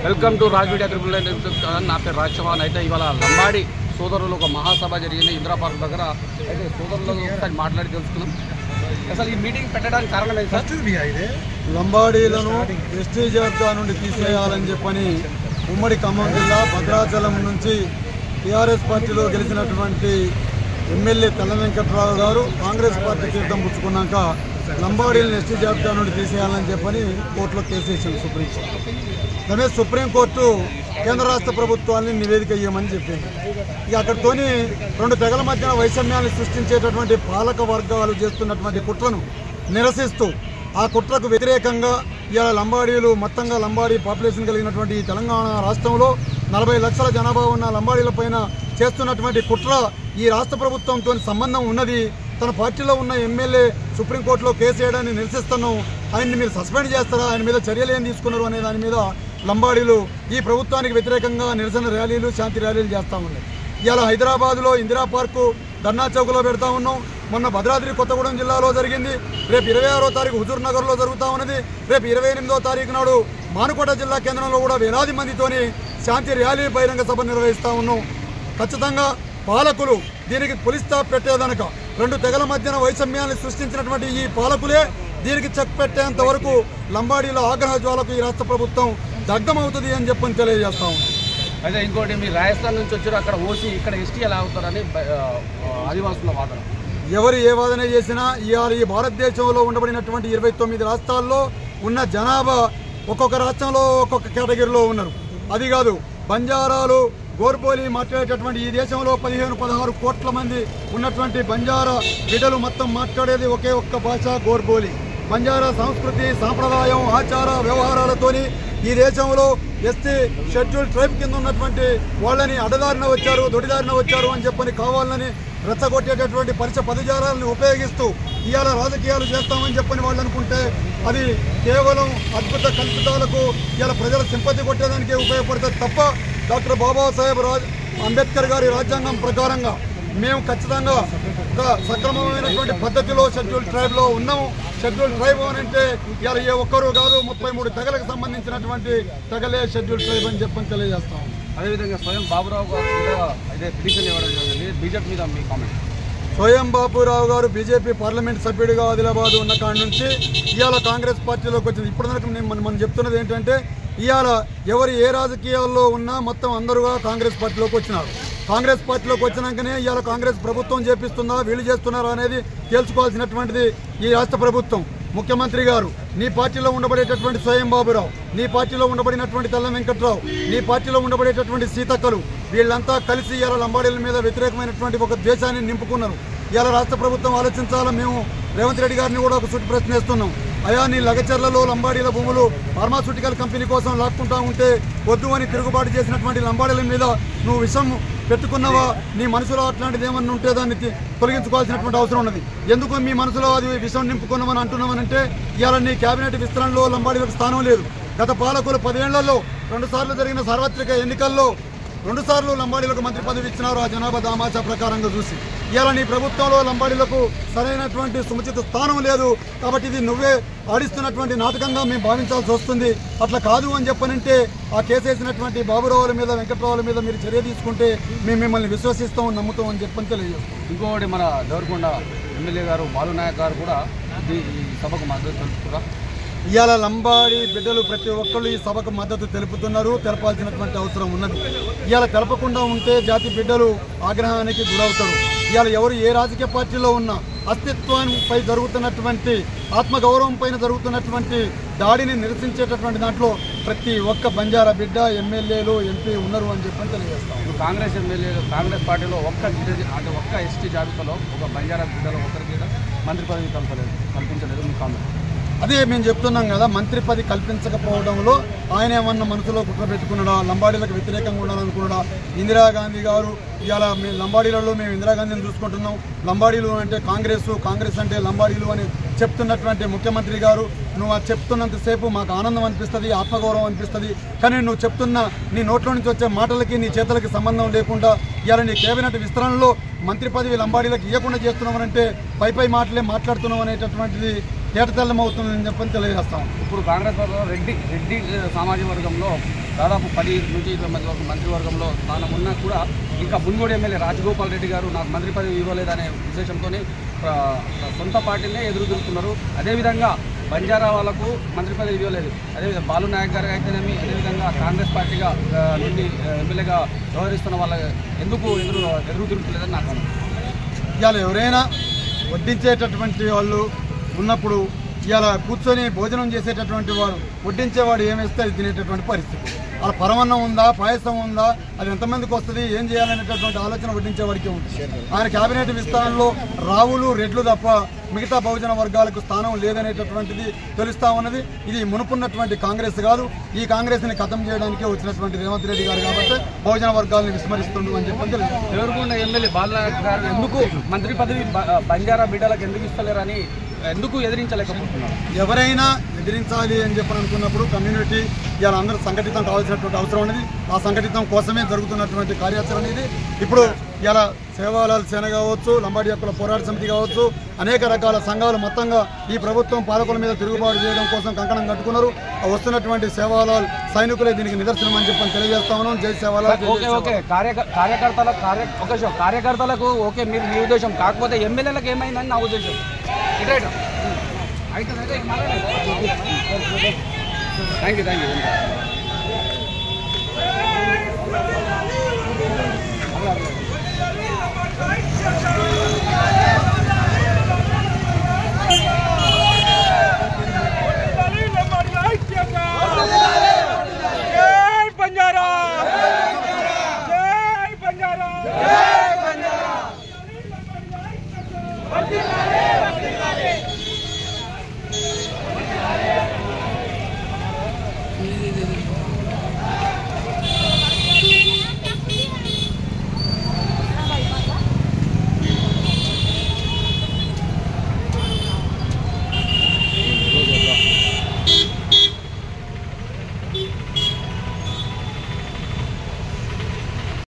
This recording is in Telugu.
Welcome to Raj media triple నా పేరు రాజ్ చౌహాన్. అయితే ఇవాళ లంబాడి సోదరులు ఒక మహాసభ జరిగింది ఇందిరా పార్క్ దగ్గర. అయితే సోదరులతో ఒకసారి మాట్లాడి తెలుసుకున్నాం. అసలు ఈ మీటింగ్ పెట్టడానికి కారణం ఏంటి సార్? లంబాడీలను ఎస్టీ జాబితా నుండి తీసేయాలని చెప్పని ఉమ్మడి ఖమ్మం జిల్లా భద్రాచలం నుంచి టీఆర్ఎస్ పార్టీలో గెలిచినటువంటి ఎమ్మెల్యే తెల్ల వెంకట్రావు గారు కాంగ్రెస్ పార్టీ తీర్థం పుచ్చుకున్నాక లంబాడీలను ఎస్టీ జాబితా నుండి తీసేయాలని చెప్పని కోర్టులో కేసు వేసింది సుప్రీంకోర్టు. దాని సుప్రీంకోర్టు కేంద్ర రాష్ట్ర ప్రభుత్వాన్ని నివేదిక ఇవ్వమని చెప్పింది. ఇక అక్కడితోని రెండు తెగల మధ్యన వైషమ్యాన్ని సృష్టించేటటువంటి పాలక వర్గాలు చేస్తున్నటువంటి కుట్రను నిరసిస్తూ ఆ కుట్రకు వ్యతిరేకంగా ఇవాళ లంబాడీలు మొత్తంగా లంబాడీ పాపులేషన్ కలిగినటువంటి తెలంగాణ రాష్ట్రంలో 40 లక్షల జనాభా ఉన్న లంబాడీల పైన చేస్తున్నటువంటి కుట్ర ఈ రాష్ట్ర ప్రభుత్వంతో సంబంధం ఉన్నది. తన పార్టీలో ఉన్న ఎమ్మెల్యే సుప్రీంకోర్టులో కేసు వేయడాన్ని నిరసిస్తున్నాం, ఆయన్ని మీరు సస్పెండ్ చేస్తారా, ఆయన మీద చర్యలు ఏం తీసుకున్నారు అనే దాని మీద లంబాడీలు ఈ ప్రభుత్వానికి వ్యతిరేకంగా నిరసన ర్యాలీలు శాంతి ర్యాలీలు చేస్తూ ఉన్నాయి. ఇవాళ హైదరాబాద్లో ఇందిరా పార్కు ధర్నా చౌక్లో పెడతా ఉన్నాం. మొన్న భద్రాద్రి కొత్తగూడెం జిల్లాలో జరిగింది. రేపు 26వ తారీఖు హుజూర్ నగర్లో జరుగుతూ ఉన్నది. రేపు 28వ తారీఖు నాడు మానుకోట జిల్లా కేంద్రంలో కూడా వేలాది మందితోని శాంతి ర్యాలీ బహిరంగ సభ నిర్వహిస్తూ ఉన్నాం. ఖచ్చితంగా పాలకులు దీనికి పులి స్టాప్ పెట్టేదనక రెండు తెగల మధ్యన వైషమ్యాన్ని సృష్టించినటువంటి ఈ పాలకులే దీనికి చెక్ పెట్టేంత వరకు లంబాడీల ఆగ్రహ జ్వాలకు ఈ రాష్ట్ర ప్రభుత్వం దగ్ధమవుతుంది అని చెప్పని తెలియజేస్తా ఉన్నాం. అయితే ఇంకోటి మీరు రాజస్థాన్ నుంచి వచ్చారు, అక్కడ ఓసీ ఇక్కడ ఎస్టీ ఎలా అవుతారని ఆదివాసుల వాదన. ఎవరు ఏ వాదన చేసినా ఇవాళ ఈ భారతదేశంలో ఉండబడినటువంటి 29 రాష్ట్రాల్లో ఉన్న జనాభా ఒక్కొక్క రాష్ట్రంలో ఒక్కొక్క కేటగిరీలో ఉన్నారు. అది కాదు, బంజారాలు గోర్బోలి మాట్లాడేటటువంటి ఈ దేశంలో 15-16 కోట్ల మంది ఉన్నటువంటి బంజారా బిడ్డలు మొత్తం మాట్లాడేది ఒకే ఒక్క భాష గోర్బోలి. బంజారా సంస్కృతి సాంప్రదాయం ఆచార వ్యవహారాలతోని ఈ దేశంలో ఎస్టీ షెడ్యూల్ ట్రైబ్ కింద ఉన్నటువంటి వాళ్ళని అడ్డదారిన వచ్చారు, దొడిదారిన వచ్చారు అని చెప్పని కావాలని రెచ్చగొట్టేటటువంటి పదజాలాలను ఉపయోగిస్తూ ఇవాళ రాజకీయాలు చేస్తామని చెప్పని వాళ్ళు అనుకుంటే అది కేవలం అద్భుత కల్పితాలకు ఇవాళ ప్రజల సింపతి కొట్టేదానికే ఉపయోగపడుతుంది తప్ప డాక్టర్ బాబాసాహెబ్ అంబేద్కర్ గారి రాజ్యాంగం ప్రకారంగా మేము ఖచ్చితంగా ఒక సక్రమమైనటువంటి పద్ధతిలో షెడ్యూల్ ట్రైబ్లో ఉన్నాము. షెడ్యూల్ ట్రైబ్ అని అంటే ఇవాళ ఏ ఒక్కరు కాదు, 33 తెగలకు సంబంధించినటువంటి తెగలే షెడ్యూల్ ట్రైబ్ అని చెప్పని తెలియజేస్తాము. అదేవిధంగా స్వయం బాబురావు గారు కూడా అదే పిటిషన్ ఇవ్వడం జరిగింది. బీజేపీ మీద మీ కామెంట్. స్వయం బాబురావు గారు బీజేపీ పార్లమెంట్ సభ్యుడిగా ఆదిలాబాద్ ఉన్న కాడి నుంచి ఇవాళ కాంగ్రెస్ పార్టీలోకి వచ్చింది. ఇప్పటివరకు మనం చెప్తున్నది ఏంటంటే ఇవాళ ఎవరు ఏ రాజకీయాల్లో ఉన్నా మొత్తం అందరూ కాంగ్రెస్ పార్టీలోకి వచ్చినారు. కాంగ్రెస్ పార్టీలోకి వచ్చినాకనే ఇవాళ కాంగ్రెస్ ప్రభుత్వం చేపిస్తుందా వీళ్ళు చేస్తున్నారా అనేది తేల్చుకోవాల్సినటువంటిది ఈ రాష్ట్ర ప్రభుత్వం. ముఖ్యమంత్రి గారు, నీ పార్టీలో ఉండబడేటటువంటి స్వయం బాబురావు, నీ పార్టీలో ఉండబడినటువంటి తెల్ల వెంకట్రావు, నీ పార్టీలో ఉండబడేటటువంటి సీతక్కలు వీళ్ళంతా కలిసి ఇవాళ లంబాడీల మీద వ్యతిరేకమైనటువంటి ఒక ద్వేషాన్ని నింపుకున్నారు. ఇవాళ రాష్ట్ర ప్రభుత్వం ఆలోచించాలా. మేము రేవంత్ రెడ్డి గారిని కూడా ఒక సూటి ప్రశ్న వేస్తున్నాం. అయా, నీ లగచర్లలో లంబాడీల భూములు ఫార్మాస్యూటికల్ కంపెనీ కోసం లాక్కుంటా ఉంటే వద్దు అని తిరుగుబాటు చేసినటువంటి లంబాడీల మీద నువ్వు విషం పెట్టుకున్నావా? నీ మనసులో అట్లాంటిది ఏమన్నా ఉంటే దాన్ని తొలగించుకోవాల్సినటువంటి అవసరం ఉన్నది. ఎందుకు మీ మనసులో అది విషం నింపుకున్నామని అంటున్నామనంటే ఇవాళ నీ కేబినెట్ విస్తరణలో లంబాడీలకు స్థానం లేదు. గత పాలకులు 10 ఏళ్లలో 2 సార్లు జరిగిన సార్వత్రిక ఎన్నికల్లో 2 సార్లు లంబాడీలకు మంత్రి పదవి ఇచ్చినారు ఆ జనాభా దామాచా ప్రకారంగా చూసి. ఇవాళ నీ ప్రభుత్వంలో లంబాడీలకు సరైనటువంటి సముచిత స్థానం లేదు. కాబట్టి ఇది నువ్వే ఆడిస్తున్నటువంటి నాటకంగా మేము భావించాల్సి వస్తుంది. అట్లా కాదు అని చెప్పనంటే ఆ కేసేసినటువంటి బాబురావుల మీద వెంకట్రావుల మీద మీరు చర్య తీసుకుంటే మేము మిమ్మల్ని విశ్వసిస్తాం నమ్ముతాం అని చెప్పని తెలియజేస్తాం. ఇంకొకటి మన దేవరకొండ ఎమ్మెల్యే గారు బాలునాయక్ గారు కూడా ఈ సభకు మద్దతు తెలుపుతారా? ఇవాళ లంబాడీ బిడ్డలు ప్రతి ఒక్కళ్ళు ఈ సభకు మద్దతు తెలుపుతున్నారు, తెలపాల్సినటువంటి అవసరం ఉన్నది. ఇవాళ తెలపకుండా ఉంటే జాతి బిడ్డలు ఆగ్రహానికి గురవుతారు. ఇవాళ ఎవరు ఏ రాజకీయ పార్టీలో ఉన్నా అస్తిత్వంపై జరుగుతున్నటువంటి ఆత్మగౌరవం పైన జరుగుతున్నటువంటి దాడిని నిరసించేటటువంటి దాంట్లో ప్రతి ఒక్క బంజారా బిడ్డ ఎమ్మెల్యేలు ఎంపీ ఉన్నారు అని చెప్పని తెలియజేస్తాం. కాంగ్రెస్ ఎమ్మెల్యేలు కాంగ్రెస్ పార్టీలో ఒక్క ఎస్టీ జాబితాలో ఒక బంజారా బిడ్డలో ఒకరికి మంత్రి పదవి కల్పించలేదు మీ కాంగ్రెస్. అదే మేము చెప్తున్నాం కదా, మంత్రి పదవి కల్పించకపోవడంలో ఆయన ఏమన్నా మనసులో కుట్ర పెట్టుకున్నాడా, లంబాడీలకు వ్యతిరేకంగా ఉండాలనుకున్నాడా? ఇందిరాగాంధీ గారు ఇవాళ మేము లంబాడీలలో మేము ఇందిరాగాంధీని చూసుకుంటున్నాం, లంబాడీలు అంటే కాంగ్రెస్ అంటే లంబాడీలు అని చెప్తున్నటువంటి ముఖ్యమంత్రి గారు, నువ్వు అది చెప్తున్నంతసేపు మాకు ఆనందం అనిపిస్తుంది, ఆత్మగౌరవం అనిపిస్తుంది. కానీ నువ్వు చెప్తున్న నీ నోట్లో నుంచి వచ్చే మాటలకి నీ చేతలకి సంబంధం లేకుండా ఇవాళ నీ కేబినెట్ విస్తరణలో మంత్రి పదవి లంబాడీలకు ఇవ్వకుండా చేస్తున్నామనంటే పై మాటలే మాట్లాడుతున్నాం అనేటటువంటిది తేటతెల్లమవుతుందని చెప్పని తెలియజేస్తాం. ఇప్పుడు కాంగ్రెస్ పార్టీలో రెడ్డి సామాజిక వర్గంలో దాదాపు 10 నుంచి 20 మంది వరకు మంత్రివర్గంలో స్థానం ఉన్నా కూడా ఇంకా మున్గోడు ఎమ్మెల్యే రాజగోపాల్ రెడ్డి గారు నాకు మంత్రి పదవి ఇవ్వలేదనే విశేషంతో సొంత పార్టీనే ఎదురు తిరుగుతున్నారు. అదేవిధంగా బంజారా వాళ్ళకు మంత్రి పదవి ఇవ్వలేదు. అదేవిధంగా బాలు నాయక్ గారు అయితేనేమి, అదేవిధంగా కాంగ్రెస్ పార్టీగా నుండి ఎమ్మెల్యేగా వ్యవహరిస్తున్న వాళ్ళ ఎందుకు ఎదురు తిరుగుతలేదని నాకు ఇవాళ ఎవరైనా వడ్డించేటటువంటి వాళ్ళు ఉన్నప్పుడు ఇవాళ కూర్చొని భోజనం చేసేటటువంటి వాడు వడ్డించేవాడు ఏమేస్తే అది తినేటటువంటి పరిస్థితి. అలా పరమన్నం ఉందా, పాయసం ఉందా, అది ఎంతమందికి వస్తుంది, ఏం చేయాలనేటటువంటి ఆలోచన వడ్డించేవాడికి ఉంటుంది. ఆయన కేబినెట్ విస్తరణలో రావులు రెడ్లు తప్ప మిగతా బహుజన వర్గాలకు స్థానం లేదనేటటువంటిది తెలుస్తా ఉన్నది. ఇది మునుపున్నటువంటి కాంగ్రెస్ కాదు. ఈ కాంగ్రెస్ని ఖతం చేయడానికే వచ్చినటువంటి రేవంత్ రెడ్డి గారు కాబట్టి బహుజన వర్గాలను విస్మరిస్తుండ్రు అని చెప్పని తెలుసు. దేవరకొండ ఎమ్మెల్యే బాలనాయక్ గారు ఎందుకు మంత్రి పదవి బంజారా బిడ్డలకు ఎందుకు ఇస్తలేరని ఎందుకు ఎదిరించలేకపోతున్నారు? ఎవరైనా ఎదిరించాలి అని చెప్పని అనుకున్నప్పుడు కమ్యూనిటీ ఇవాళ అందరూ సంఘటితం కావాల్సినటువంటి అవసరం ఉన్నది. ఆ సంఘటితం కోసమే జరుగుతున్నటువంటి కార్యాచరణ ఇది. ఇప్పుడు ఇలా సేవాలాల్ సేన కావచ్చు, లంబాడి హక్కుల పోరాట సమితి కావచ్చు, అనేక రకాల సంఘాలు మొత్తంగా ఈ ప్రభుత్వం పాలకుల మీద తిరుగుబాటు చేయడం కోసం కంకణం కట్టుకున్నారు. వస్తున్నటువంటి సేవాలాల్ సైనికులే దీనికి నిదర్శనం అని చెప్పని తెలియజేస్తా ఉన్నాం. జై సేవాలాల్. ఓకే కార్యకర్తలకు ఓకే మీరు మీ ఉద్దేశం, కాకపోతే ఎమ్మెల్యేలకు ఏమైందని నా ఉద్దేశం. Thank you.